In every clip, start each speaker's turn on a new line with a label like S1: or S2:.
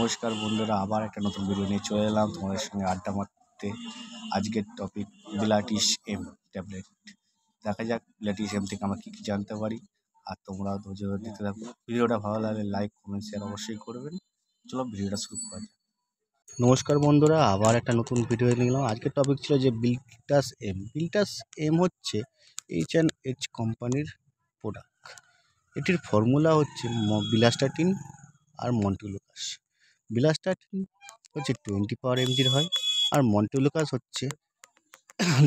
S1: নমস্কার বন্ধুরা, আবার একটা নতুন ভিডিও নিয়ে চলে এলাম তোমাদের সঙ্গে আড্ডা মারতে। আজকের টপিক বিলাটিস এম ট্যাবলেট। দেখা যাক বিলাটিস এম থেকে আমরা কী কী জানতে পারি। আর তোমরাও ধৈর্য ধরে দেখতে থাকো। ভিডিওটা ভালো লাগলে লাইক কমেন্ট শেয়ার অবশ্যই করবেন। চলো ভিডিওটা শুরু করা যাক। নমস্কার বন্ধুরা, আবার একটা নতুন ভিডিও নিলাম। আজকের টপিক ছিল যে বিলাটাস এম। বিলাটাস এম হচ্ছে H&H কোম্পানির প্রোডাক্ট। এটির ফর্মুলা হচ্ছে বিলাস্টাটিন আর মন্টেলুকাস। বিলাস্টাটিন হচ্ছে 20 পাওয়ার এমজির হয়, আর মন্টেলুকাস হচ্ছে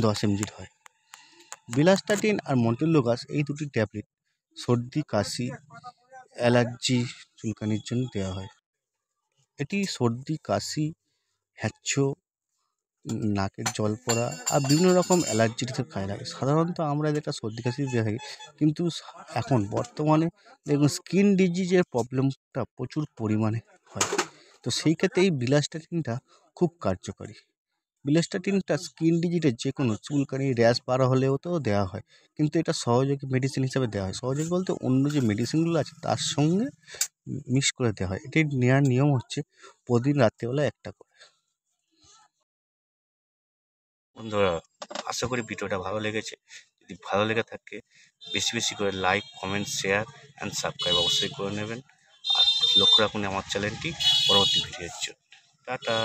S1: 10 এমজির হয়। বিলাস্টাটিন আর মন্টেলুকাস এই দুটি ট্যাবলেট সর্দি, কাশি, অ্যালার্জি, চুলকানির জন্য দেওয়া হয়। এটি সর্দি, কাশি, হ্যাঁচো, নাকের জল পড়া আর বিভিন্ন রকম অ্যালার্জির কাজে লাগে। সাধারণত আমরা যেটা সর্দি কাশি দিয়ে থাকি, কিন্তু এখন বর্তমানে দেখুন স্কিন ডিজিজের প্রবলেমটা প্রচুর পরিমাণে হয়। তো সেই ক্ষেত্রে এই বিলাস্টাটিনটা খুব কার্যকরী। বিলাস্টাটিনটা স্কিন ডিজিজের যে কোনো চুলকানি, র্যাশ বার হলেও তো দেওয়া হয়, কিন্তু এটা সহযোগী মেডিসিন হিসাবে দেওয়া হয়। সহযোগী বলতে অন্য যে মেডিসিনগুলো আছে তার সঙ্গে মিক্স করে দেওয়া হয়। এটির নেওয়ার নিয়ম হচ্ছে প্রতিদিন রাত্রেবেলা একটা করে। বন্ধুরা, আশা করি ভিডিওটা ভালো লেগেছে। যদি ভালো লেগে থাকে বেশি বেশি করে like, comment, share and subscribe অবশ্যই করে নেবেন। আর লক্ষ্য রাখুন আমার চ্যানেলটি পরবর্তী ভিডিওর জন্য। টাটা।